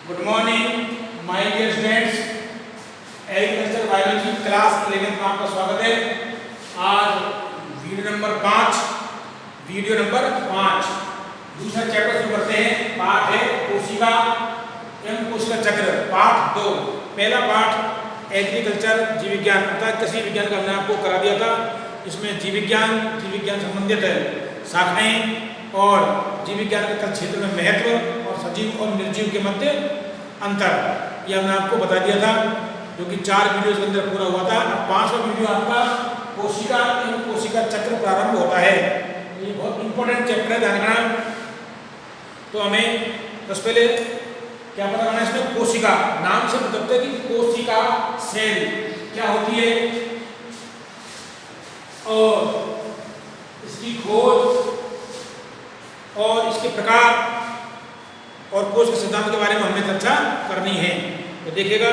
Good morning my dear students. Agriculture biology class 11 में आपका स्वागत है। आज वीडियो नंबर 5 दूसरा चैप्टर शुरू करते हैं। पाठ है कोशिका एवं कोशिका चक्र, पाठ 2। पहला पाठ एग्रीकल्चर जीव विज्ञान अर्थात कृषि विज्ञान का हमने आपको करा दिया था। इसमें जीव विज्ञान संबंधित शाखाएं और जीव विज्ञान के क्षेत्र में महत्व और सजीव और निर्जीव के मध्य अंतर यह हमने आपको बता दिया था, जो कि 4 वीडियोज के अंदर पूरा हुआ था। अब 5वां वीडियो आपका कोशिका एवं कोशिका चक्र प्रारंभ होता है। ये बहुत इंपॉर्टेंट चैप्टर है, ध्यान रखना। तो हमें सबसे पहले क्या पता करना है इसमें, कोशिका नाम से बताते हैं कि कोशिका सेल क्या होती है और इसकी खोज और इसके प्रकार और कोश के सिद्धांत के बारे में हमें चर्चा करनी है। तो देखिएगा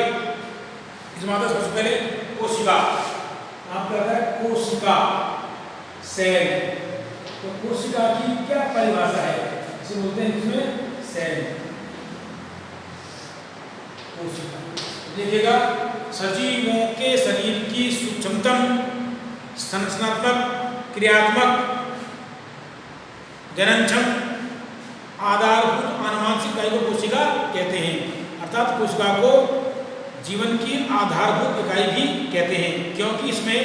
इसमें आता है सबसे पहले कोशिका। आपका आता है कोशिका सेल। तो कोशिका की क्या परिभाषा है, इसे बोलते हैं इसमें सेल। कोशिका देखिएगा सजीवों के शरीर की सूक्ष्मतम संरचनात्मक, क्रियात्मक, जननक्षम, आधारभूत आनुवंशिक इकाई को कोशिका कहते हैं। अर्थात कोशिका को जीवन की आधारभूत इकाई भी कहते हैं, क्योंकि इसमें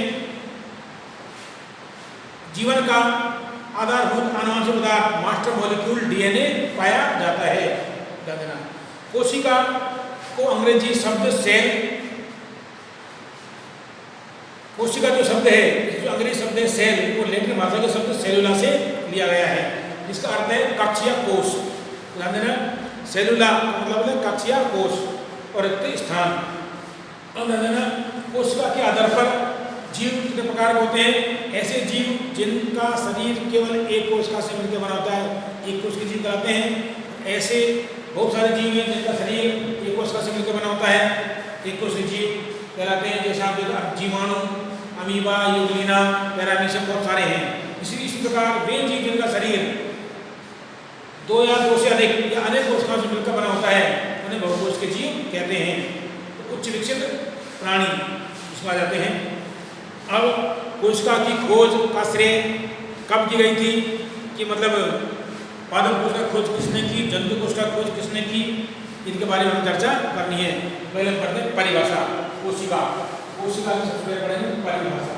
जीवन का आधारभूत आनुवंशिक पदार्थ मास्टर मॉलिक्यूल डीएनए पाया जाता है। ध्यान देना। कोशिका को अंग्रेजी शब्द सेल, कोशिका जो शब्द है, जो अंग्रेजी शब्द है सेल, वो लैटिन भाषा के शब्द सेलुला से लिया गया है। इसका अर्थ है कक्ष या कोश। ध्यान देना, सेलुला मतलब है कक्ष या कोश और रिक्त स्थान। अब ध्यान देना, कोशिका के आधार पर जीव कितने प्रकार के होते हैं। ऐसे जीव जिनका शरीर केवल एक कोशिका से मिलकर बना होता है, एक कोश के जीव कहलाते हैं। ऐसे बहुत सारे जीव हैं जिनका शरीर एक कोशिका से मिलकर बना होता है, एक कोश के जीव कहलाते हैं। जैसे आप देखो जीवाणु, अमीबा, यूग्लिना, पैरामीशियम, बहुत सारे हैं। इसी प्रकार वे जीव जिनका शरीर 2 या 2 से अधिक या अनेक कोशिकाओं से मिलकर बना होता है, उन्हें बहुकोश के जीव कहते हैं। तो उच्च विकसित प्राणी इसमें आ जाते हैं। अब कोशिका की खोज का श्रेय कब की गई थी, कि मतलब पादप कोश का खोज किसने की, जंतु कोश का खोज किसने की, इनके बारे में हम चर्चा करनी है। पहले हम पढ़ते हैं परिभाषा। कोशिका की सबसे पहले पढ़ेंगे परिभाषा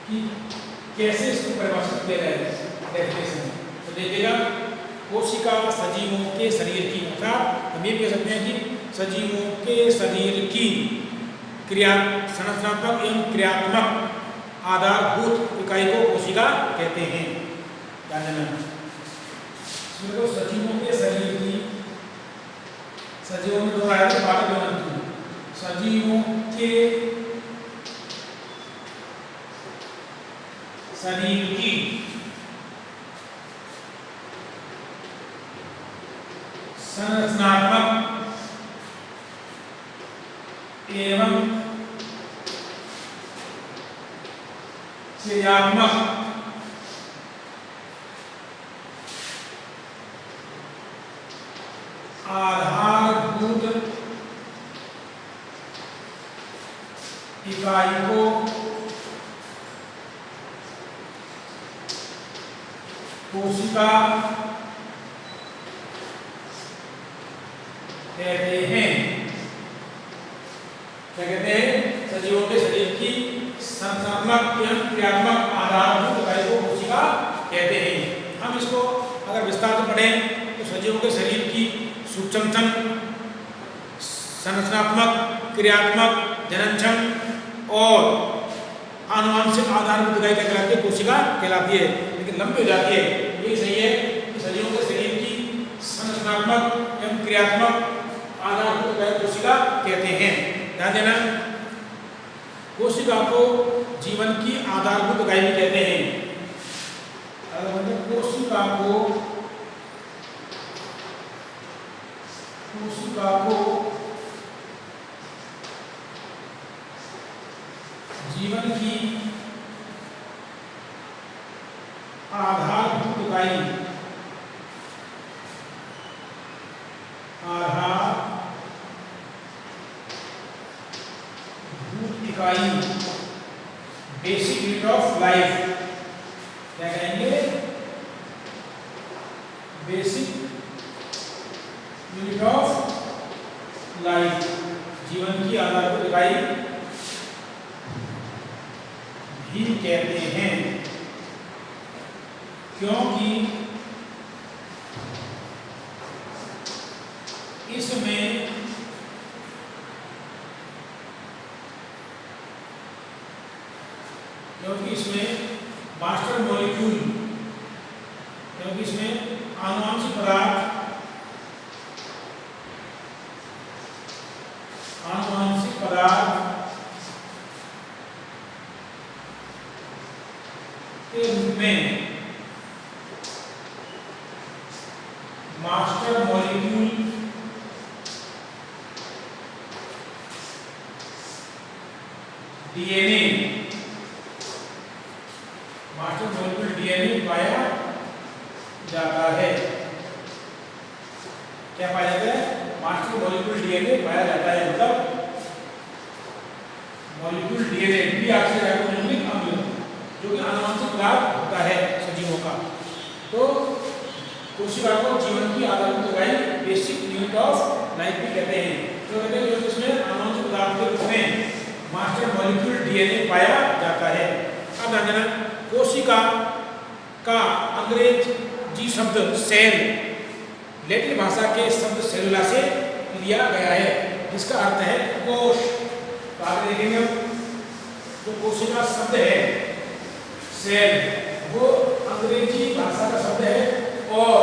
कि कैसे इसको परिभाषित किया जाए, डेफिनेशन। तो देखिएगा, कोशिका सजीवों के शरीर की, अर्थात हम ये कह सकते हैं कि सजीवों के शरीर की संरचनात्मक एवं क्रियात्मक आधारभूत इकाई को कोशिका कहते हैं। ध्यान देना, सजीवों के शरीर की, सजीवों में 2 आया था, बालक एवं जंतु। सजीवों के शरीर की संरचनात्मक एवं क्रियात्मक आधारभूत इकाई को कोशिका कहते हैं। क्या कहते हैं? सजीवों के शरीर की संरचनात्मक एवं क्रियात्मक आधारभूत इकाई को कोशिका कहते हैं। हम इसको अगर विस्तार से पढ़ें तो सजीवों के शरीर की सूक्ष्मतम संरचनात्मक, क्रियात्मक, जननक्षम और आनुवंशिक आधारभूत इकाई क्या कहलाती है? कोशिका कहलाती है। लेकिन लंबी हो जाती है, ये सही है कि सजीवों के शरीर की संरचनात्मक एवं क्रियात्मक आधारभूत इकाई कोशिका कहते हैं। ध्यान देना, कोशिका को जीवन की आधारभूत इकाई भी कहते हैं। कोशिका को जीवन की आधारभूत इकाई आधार इकाई, बेसिक यूनिट ऑफ लाइफ, क्या कहेंगे, बेसिक यूनिट ऑफ लाइफ, जीवन की आधारभूत इकाई भी कहते हैं, क्योंकि इसमें मास्टर मॉलिक्यूल, क्योंकि इसमें आनुवंशिक पदार्थ के रूप में master molecule DNA, master molecule DNA पाया जाता है। क्या पाया जाता है? मास्टर मॉलिक्यूल डीएनए पाया जाता है, मतलब मॉलिक्यूल डीएनए डीऑक्सीराइबोन्यूक्लिक अम्ल जो कि आनुवंशिक पदार्थ होता है सजीवों का। तो कोशिका को जीवन की आधारभूत इकाई, बेसिक यूनिट ऑफ लाइफ भी कहते हैं। तो कहते हैं जो इसमें आनुवंशिक पदार्थ के रूप में मास्टर मॉलिक्यूल डीएनए पाया जाता है। अब ध्यान देना, कोशिका का अंग्रेजी शब्द सेल लैटिन भाषा के शब्द सेलुला से लिया गया है, जिसका अर्थ है कोश। तो आगे देखेंगे जो कोशिका शब्द है सेल, वो अंग्रेजी भाषा का शब्द है और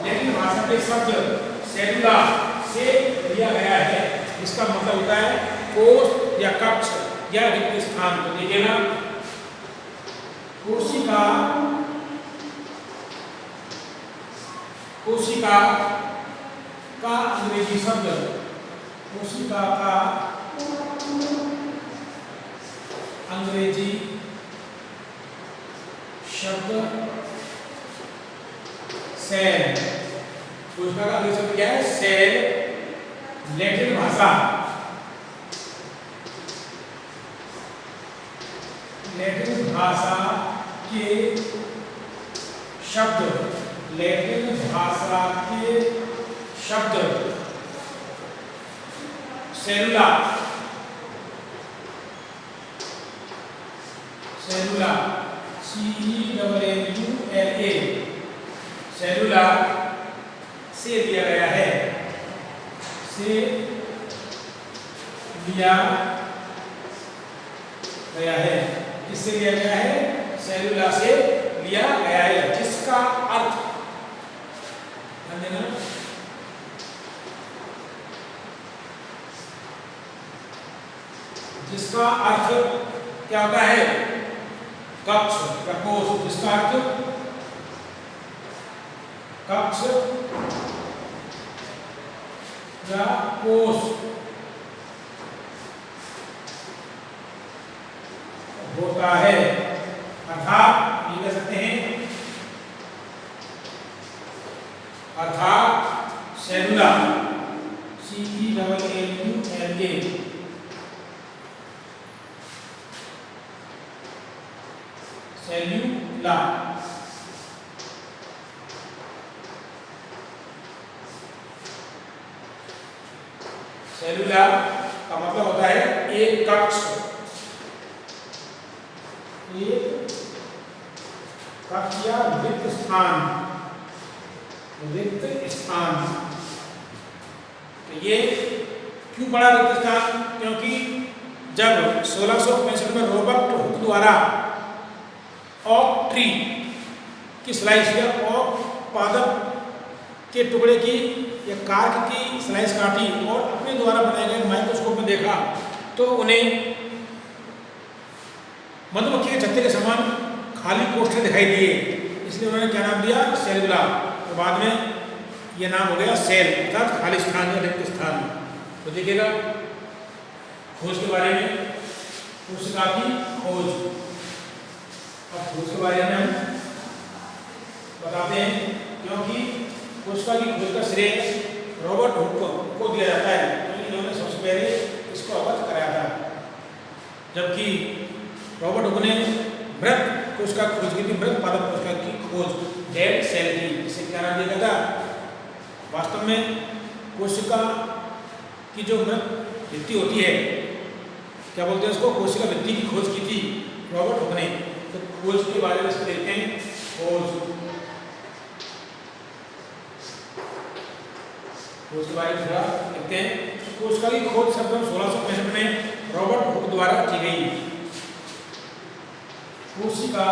लैटिन भाषा के शब्द सेलुला से लिया गया है, जिसका मतलब होता है कोश या कक्ष या रिक्त स्थान। तो देखिएगा, कोशिका का अंग्रेजी शब्द, कोशिका का अंग्रेजी शब्द सेल, कोशिका का अंग्रेजी शब्द क्या है? सेल। लैटिन भाषा, लैटिन भाषा के शब्द, लैटिन भाषा के शब्द सेलुला, सेलुला CELLA, सेलुला से लिया गया है, से लिया गया है। किससे लिया गया है? सेलुला से लिया गया है, जिसका अर्थ, ध्यान देना, जिसका अर्थ क्या होता है? कक्ष या कोश, जिसका अर्थ कक्ष या कोश होता है। अर्थात ये कह सकते हैं, अर्थात सेलुला CELLA सेल्यूला सेलुला का मतलब होता है एक कक्ष, एक कक्ष या रिक्त स्थान, रिक्त स्थान। तो ये क्यों बड़ा रिक्त स्थान? क्योंकि जब 1665 में रॉबर्ट हुक द्वारा ऑक ट्री की स्लाइस या ऑक पादप के टुकड़े की या कार्क की स्लाइस काटी और अपने द्वारा बनाए गए माइक्रोस्कोप में देखा, तो उन्हें मधुमक्खी के छत्ते के समान खाली कोष्ठक दिखाई दिए, इसलिए उन्होंने क्या नाम दिया? सेलुला। तो बाद में यह नाम हो गया सेल, अर्थात खाली स्थान या रिक्त स्थान। तो देखिएगा खोज के बारे में, कोशिका की खोज। अब खोज के बारे में हम बताते हैं, क्योंकि कोशिका की खोज का श्रेय रॉबर्ट हुक को दिया जाता है, क्योंकि इन्होंने सबसे पहले इसको अवगत कराया था। जबकि रॉबर्ट हुक ने मृत कोशिका खोज की थी, मृत पादप कोशिका की खोज डेड सेल की। इसे क्या नाम दिया गया था? वास्तव में कोशिका की जो मृत भित्ति होती है, क्या बोलते हैं उसको, कोशिका भित्ति की खोज की थी रॉबर्ट हुक ने। तो खोज के बारे में इसको देखते हैं, खोज के बारे में देखते हैं। कोशिका की खोज सन 1665 में रॉबर्ट हुक द्वारा की गई। कोशिका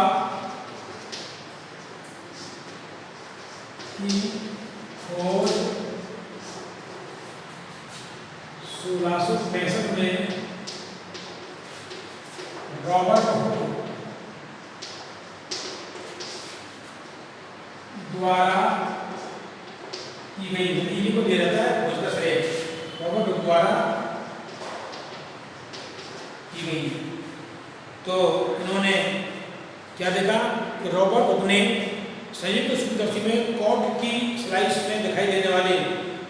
की खोज 1665 में रॉबर्ट हुक द्वारा की गई। इन्हीं को दे रहता है खोज का श्रेय, रॉबर्ट हुक द्वारा की गई। तो इन्होंने क्या देखा कि रॉबर्ट हुक ने संयुक्त सूक्ष्मदर्शी में कॉर्ड की स्लाइस में दिखाई देने वाले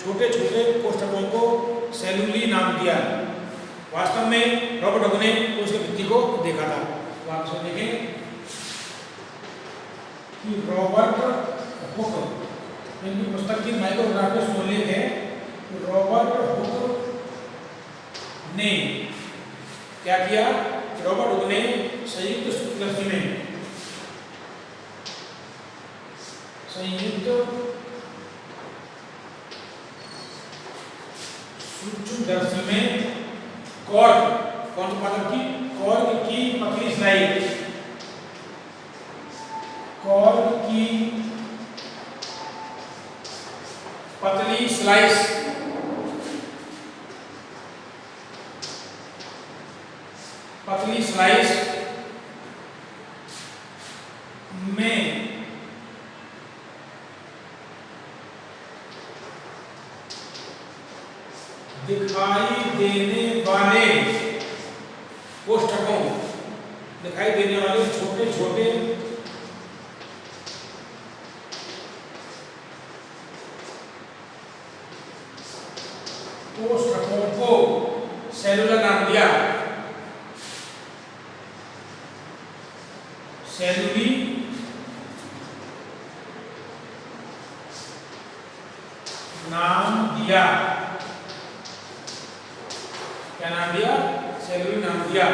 छोटे छोटे कोष्ठकों को सेलुली नाम दिया। वास्तव में रॉबर्ट हुक ने उसके भित्ति को देखा था। तो आप सब देखें कि रॉबर्ट हुक इनकी पुस्तक की माइक्रोग्राफी उल्लेख है कि रॉबर्ट हुक ने क्या किया? रॉबर्ट हुक ने संयुक्त सूक्ष्मदर्शी में कॉर्ड, कौन सी पादप की? कॉर्ड की पतली स्लाइस, कॉर्ड की पतली स्लाइस में दिखाई देने वाले कोष्ठकों, दिखाई देने वाले छोटे छोटे कोष्ठकों को सेलुला नाम दिया। सेलुली नाम दिया। क्या नाम दिया? सेलुली नाम दिया।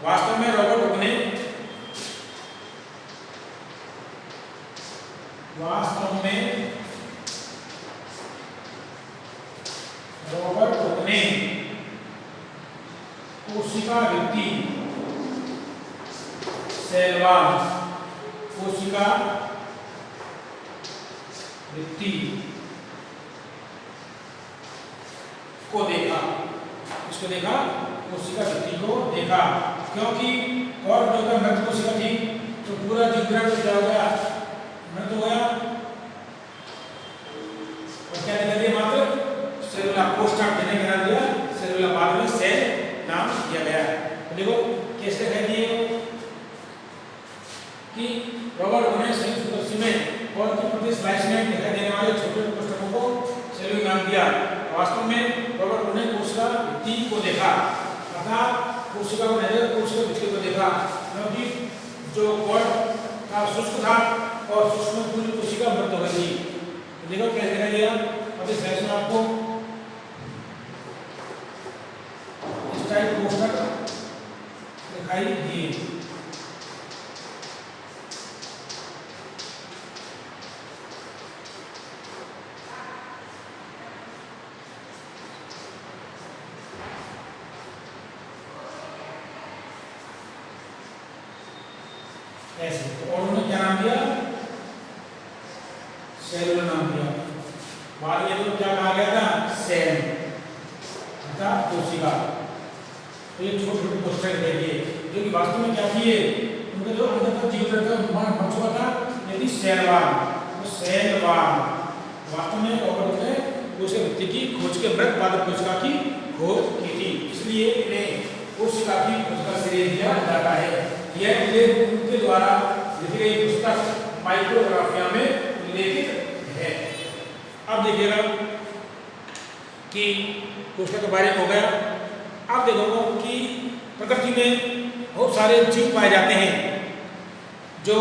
वास्तव में रॉबर्ट हुक ने कोशिका भित्ति, सेल वॉल, कोशिका भित्ति को देखा। इसको देखा, कोशिका भित्ति को देखा, क्योंकि और जो मृत कोशिका थी तो पूरा जीवग्रहण क्या हो गया? मृत हो गया। और क्या दिखा दिया? मात्र सेलुला कोष्ठक देने का नाम दिया, सेलुला बाद में सेल नाम दिया गया। तो देखो कैसे कह दिए कि रॉबर्ट हुक ने संयुक्त सूक्ष्मदर्शी में और की प्रति स्लाइस में दिखाई देने वाले छोटे कोष्ठकों को सेलुला नाम दिया। वास्तव में रॉबर्ट हुक ने कोशिका भित्ति को देखा, अर्थात कोशिका को नहीं, कोशिका भित्ति को देखा, क्योंकि जो कॉर्ड था शुष्क था और शुष्क में पूरी कोशिका मृत हो गई थी। तो देखो कैसे दिखाई दिया। अब इस स्लाइड में आपको इस टाइप कोष्ठक दिखाई दिए। ऐसे तो और उन्होंने क्या नाम दिया? सेलुला नाम दिया। बाद में तो क्या कहा गया था? सेल, अर्थात कोशिका। तो ये छोटे छोटे कोशिकाएं देखिए जो कि वास्तव में क्या थी? उनका जो अंदर का जीवन का निर्माण हो चुका था, यदि सेल वॉल, तो सेल वॉल वास्तव में रॉबर्ट हुक ने कोशिका भित्ति की खोज के मृत पादप कोशिका की खोज की थी, इसलिए इन्हें कोशिका की खोज का श्रेय दिया जाता है। यह उल्लेख उनके द्वारा लिखी गई पुस्तक माइक्रोग्राफिया में उल्लेखित है। अब देखिएगा कि कोशिका के बारे में हो गया। अब देखोगे कि प्रकृति में बहुत सारे जीव पाए जाते हैं जो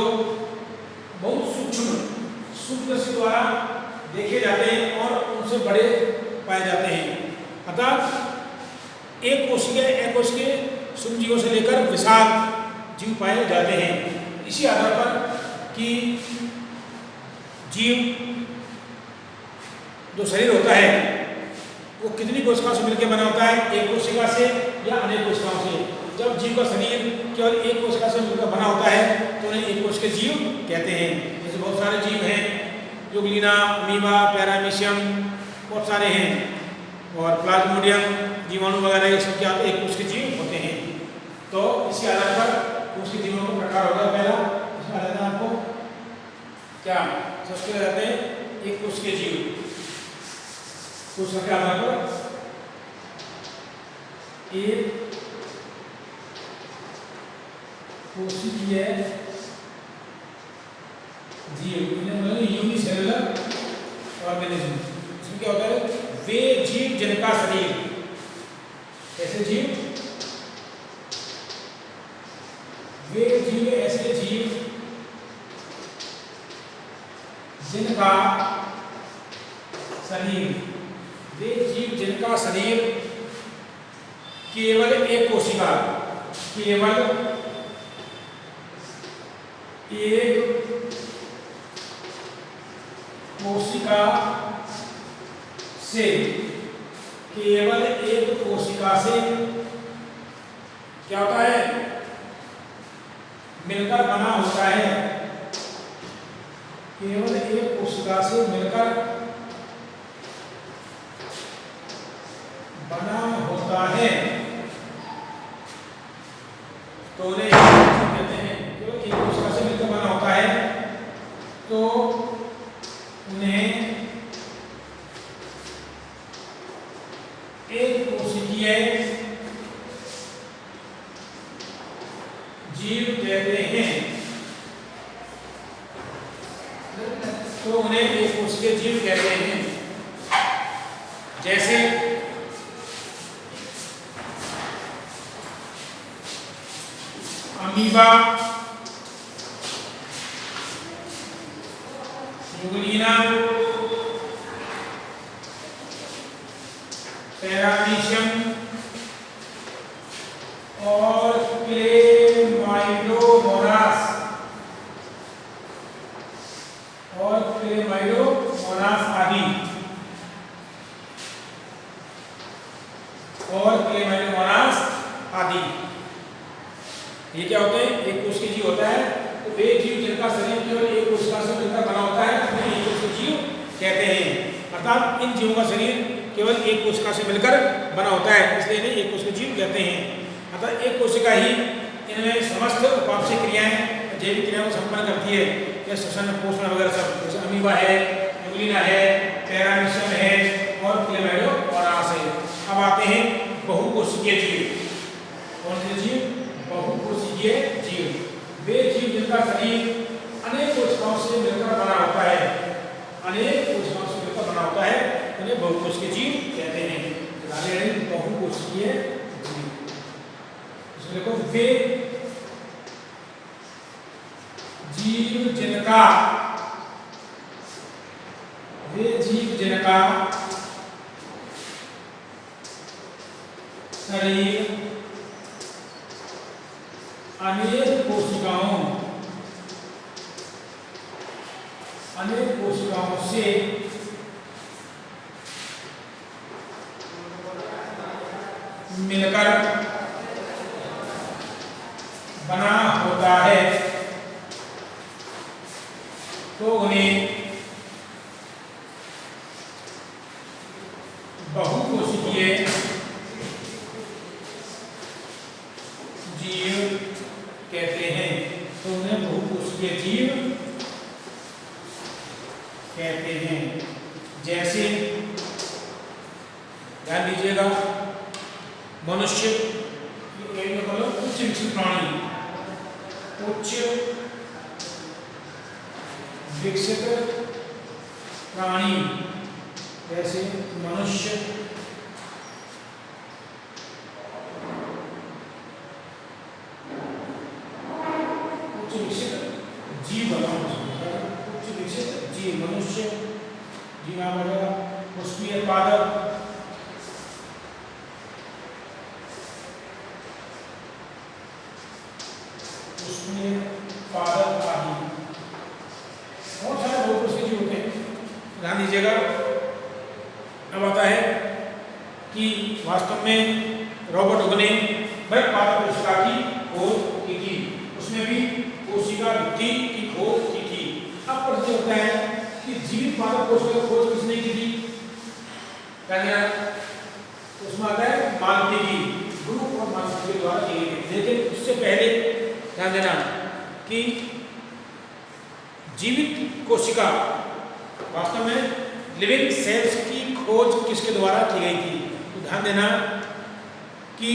बहुत सूक्ष्म दृष्टि द्वारा देखे जाते हैं और उनसे बड़े पाए जाते हैं। अर्थात एक कोशिकीय सूक्ष्म जीवों से लेकर विशाल जीव पाए जाते हैं। इसी आधार पर कि जीव जो शरीर होता है वो कितनी कोशिकाओं से मिलकर बना होता है, एक कोशिका से या अनेक कोशिकाओं से। जब जीव का शरीर केवल एक कोशिका से मिलकर बना होता है तो उन्हें एक कोशिकीय जीव कहते हैं। जैसे बहुत सारे जीव हैं, यूग्लिना, अमीबा, पैरामीशियम, बहुत सारे हैं, और प्लाज्मोडियम, जीवाणु वगैरह, ये सब क्या होते हैं, एक कोशिकीय जीव होते हैं। तो इसी आधार पर कोशिकीय जीवों का प्रकार होगा। पहला इसमें आ जाता है आपको क्या, सबसे रहते हैं एक कोशिकीय जीव। कोशिका के आधार पर एक कोशिकीय जीव, यूनिसेलुलर ऑर्गेनिज्म। इसमें क्या होता है, वे जीव जिनका शरीर, ऐसे जीव, वे जीव ऐसे जीव जिनका शरीर, वे जीव जिनका शरीर केवल एक कोशिका, केवल एक कोशिका से, केवल एक कोशिका से क्या होता है, मिलकर बना होता है। केवल एक कोशिका से मिलकर बना होता है तो उन्हें कहते हैं, केवल एक कोशिका से मिलकर बना होता है तो उन्हें एक कोशिकीय जीव कहते हैं। तो उन्हें एक कोशिकीय जीव कहते हैं। जैसे अमीबा, यूग्लिना, पैरामीशियम और क्लेमाइडोमोनास आदि, ये क्या होते हैं, एक कोशिकीय जीव होता है। तो वे जीव जिनका शरीर केवल एक कोशिका से मिलकर बना होता है उन्हें एक कोशिकीय जीव कहते हैं। अर्थात इन जीवों का शरीर केवल एक कोशिका से मिलकर बना होता है, इसलिए इन्हें एक कोशिकीय जीव कहते हैं। अर्थात एक कोशिका ही इनमें समस्त उपापचय क्रियाएं, जैविक क्रियाओं को संपन्न करती है, जैसे श्वसन, पोषण वगैरह सब। जैसे अमीबा है, यूग्लिना है, पैरामीशियम है और क्लेमाइडोमोनास है। अब आते हैं बहुकोशिकीय जीव। कौन से जीव, बहुकोशिकीय जीव। वे जीव जिनका शरीर अनेक कोशिकाओं से मिलकर बना होता है, अनेक कोशिकाओं से मिलकर बना होता है, उन्हें बहुकोशिकीय जीव कहते हैं। बहुकोशिकीय जीव, इसमें देखो, वे जीव जिनका, वे जीव जिनका शरीर अनेक कोशिकाओं से मिलकर बना होता है तो उन्हें बहुकोशिकीय जीव कहते हैं। तो उन्हें बहुकोशिकीय जीव कहते हैं। जैसे ध्यान दीजिएगा, मनुष्य उच्च विकसित प्राणी, उच्च विकसित प्राणी, जैसे मनुष्य जीव बताओ, उच्च विकसित जीव, मनुष्य जीव नाम वगैरह, पुष्पीय पादप, पुष्पीय पादप आदि बहुत सारे रोग उसके जीव होते हैं। ध्यान दीजिएगा। अब आता है कि वास्तव में रॉबर्ट हुक ने वह पादप कोशिका की खोज की थी, उसमें भी कोशिका भित्ति की खोज की थी। अब प्रश्न होता है कि जीवित पादप कोशिका की खोज किसने की थी? उसमें आता है मालती की, ग्रुप और मालती के द्वारा की गई। लेकिन उससे पहले ध्यान देना कि जीवित कोशिका वास्तव में लिविंग सेल्स की खोज किसके द्वारा की गई थी? तो ध्यान देना कि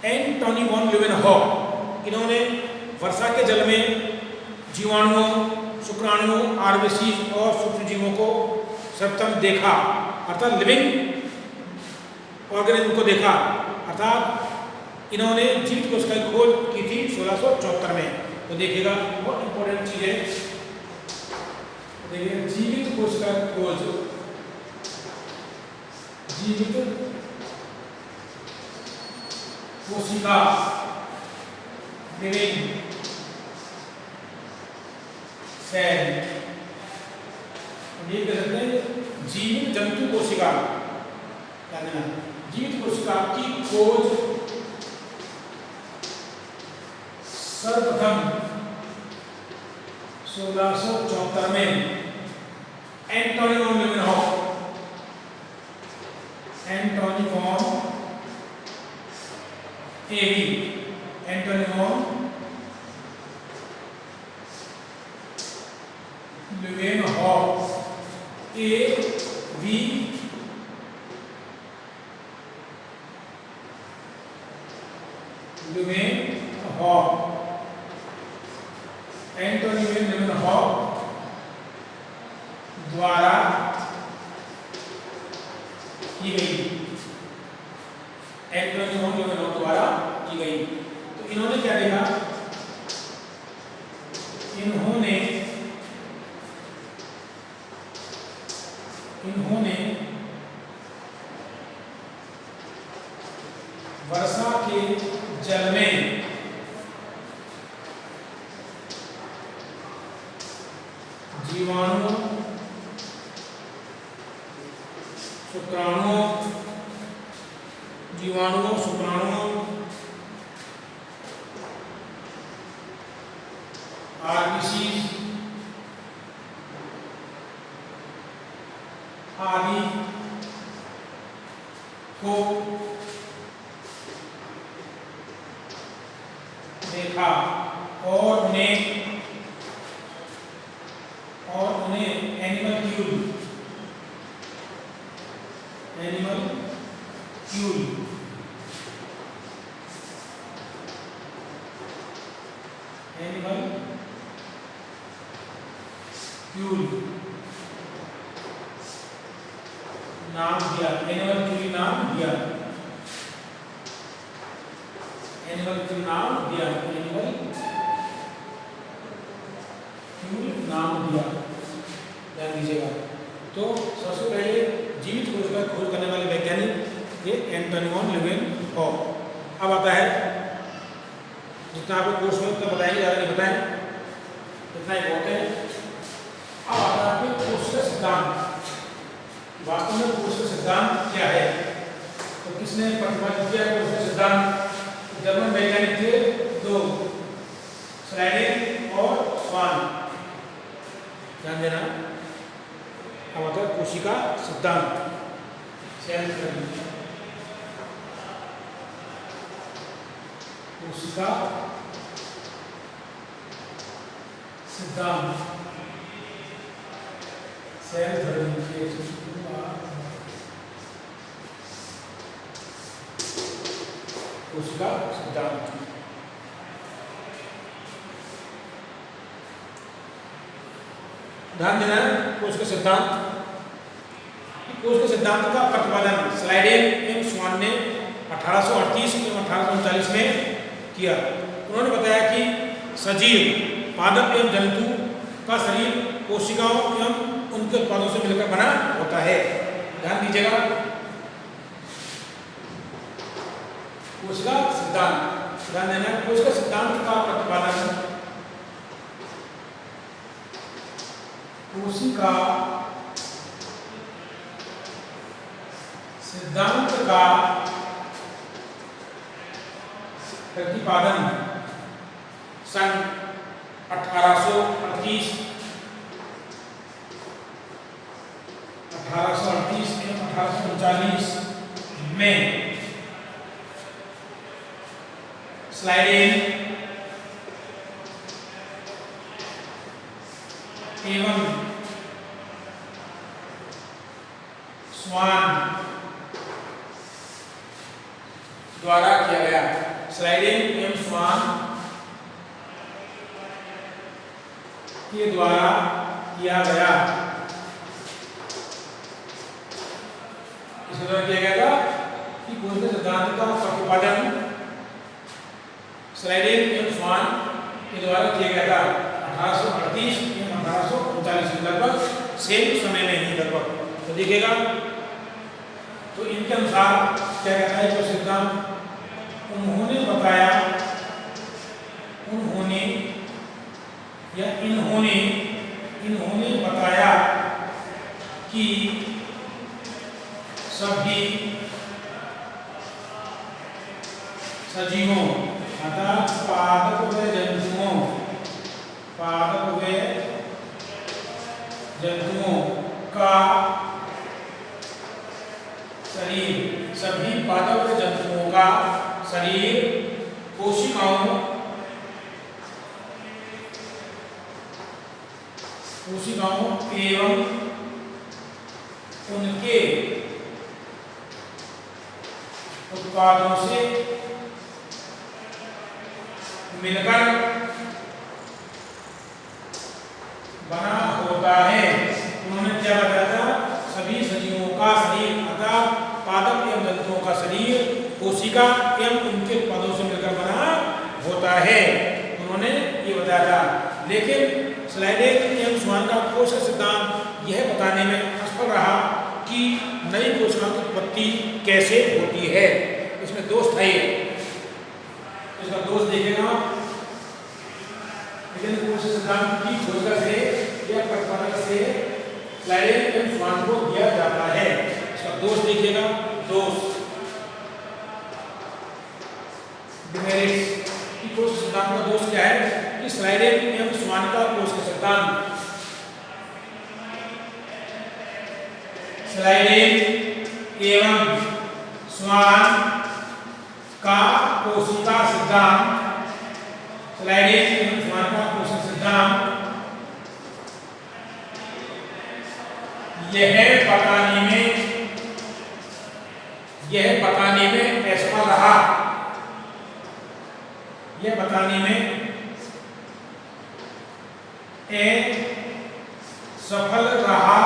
एंटोनी वॉन ल्यूवेनहॉक, इन्होंने वर्षा के जल में जीवाणुओं, शुक्राणुओं, आरबीसी और सूक्ष्मजीवों को सर्वप्रथम देखा, अर्थात लिविंग ऑर्गेनिज्म को देखा, अर्थात इन्होंने जीवित कोशिका की खोज की थी 1674 में। तो देखिएगा बहुत इंपॉर्टेंट चीज है, देखिए जीवित कोशिका की खोज, जीवित कोशिका लिविंग सेल, ये कह सकते हैं जीवित जंतु कोशिका, जीवित कोशिका की खोज सर्वप्रथम 1674 में Antonie van Leeuwenhoek, Antonie van एवी, एंटोनी वॉन ल्यूवेनहॉक एवी ल्यूवेनहॉक, एंटोनी ल्यूवेनहॉक द्वारा की गई, एंटोनी ल्यूवेनहॉक द्वारा की गई। तो इन्होंने क्या देखा? इन्होंने वर्षा के जल में जीवाणुओं, शुक्राणुओं, आरबीसी आदि को देखा और उन्हें एनिमल क्यूल नाम दिया, एनिमल क्यूल नाम दिया, एनिमल क्यूल नाम दिया। ध्यान दीजिएगा। तो सबसे पहले जीवित कोशिका की खोज करने वाले वैज्ञानिक ये एंटोनी वॉन ल्यूवेनहॉक। अब आता है, जितना आपको कोर्स में उतना बताएंगे, ज़्यादा नहीं बताएं, इतना ही बहुत है। अब आता है कोशिका सिद्धांत। वास्तव में कोशिका सिद्धांत क्या है? तो किसने प्रतिपादित किया कोशिका सिद्धांत? जर्मन वैज्ञानिक थे दो, श्लाइडिंग और स्वान। ध्यान देना। अब आता है कोशिका सिद्धांत, सेल थ्योरी, कोशिका सिद्धांत, सेल थ्योरी, कोशिका सिद्धांत। ध्यान देना कोशिका सिद्धांत। कोशिका सिद्धांत का प्रतिपादन स्लाइडेन एवं स्वान ने 1838 एवं 1839 में किया। उन्होंने बताया कि सजीव पादप एवं जंतु का शरीर कोशिकाओं एवं उनके उत्पादों से मिलकर बना होता है। ध्यान दीजिएगा, कोशिका सिद्धांत, ध्यान देना, कोशिका सिद्धांत का प्रतिपादन कोशिका सिद्धांत का प्रतिपादन सन 1838 एवं 1839 में स्लाइडेन एवं स्वान द्वारा किया गया। स्लाइडेन एवं स्वान के द्वारा किया गया। किसके द्वारा किया गया था कि कोशिका सिद्धांत का प्रतिपादन स्लाइडेन एवं स्वान के द्वारा किया गया था 1838 एवं 1839 में, लगभग सेम समय में ही लगभग। तो देखिएगा, तो इनके अनुसार क्या कहता है जो सिद्धांत, उन्होंने बताया, उन्होंने या इन्होंने बताया कि सभी सजीवों अर्थात पादप व जंतुओं का शरीर, सभी पादप व जंतुओं का शरीर कोशिकाओं एवं उनके उत्पादों से मिलकर बना होता है। उन्होंने क्या बताया था, सभी सजीवों का शरीर अर्थात पादप एवं जंतुओं का शरीर कोशिका एवं उनके उत्पादों से मिलकर बना होता है, उन्होंने ये बताया था। लेकिन स्लाइडेन एवं स्वान का कोशिका सिद्धांत यह बताने में असफल रहा कि नई कोशिकाओं की उत्पत्ति कैसे होती है। इसमें दोष था, इसका दोष देखेगा। लेकिन कोशिका सिद्धांत की कोशिका से या प्रतिपादन से स्लाइडेन एवं स्वान को दिया जाता है। इसका दोष देखिएगा, दोष डिमेरिट्स की कोशिका सिद्धांत का दोष क्या है कि स्लाइडेन एवं स्वान का कोशिका सिद्धांत, स्लाइडेन एवं स्वान का कोशिका सिद्धांत, स्लाइडेन एवं स्वान का कोशिका सिद्धांत यह बताने में असफल रहा, यह बताने में सफल रहा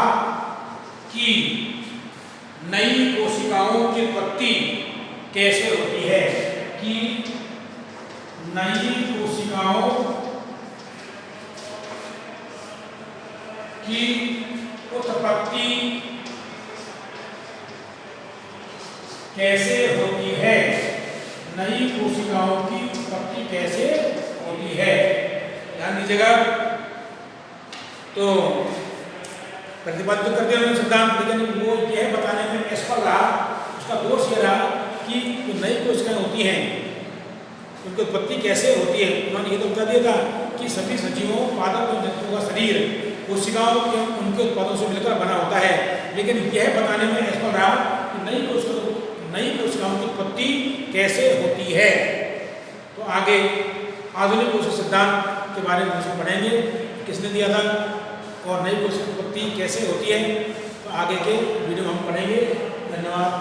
कि नई कोशिकाओं की उत्पत्ति कैसे होती है, कि नई कोशिकाओं की उत्पत्ति कैसे होती है, नई कोशिकाओं की उत्पत्ति कैसे होती है। ध्यान दीजिएगा, तो प्रतिपादित करते हैं सिद्धांत, लेकिन वो यह बताने में असफल रहा, उसका दोष यह रहा कि जो नई कोशिकाएं होती हैं उनकी उत्पत्ति कैसे होती है। उन्होंने ये तो बता दिया था कि सभी सजीवों पादप एवं जंतुओं का शरीर कोशिकाओं के उनके उत्पादों से मिलकर बना होता है, लेकिन यह बताने में असफल रहा कि नई कोशिकाओं की उत्पत्ति कैसे होती है। तो आगे आधुनिक कोशिका सिद्धांत के बारे में हम पढ़ेंगे, किसने दिया था और नई कोशिका की उत्पत्ति कैसे होती है। तो आगे के वीडियो में हम पढ़ेंगे। धन्यवाद।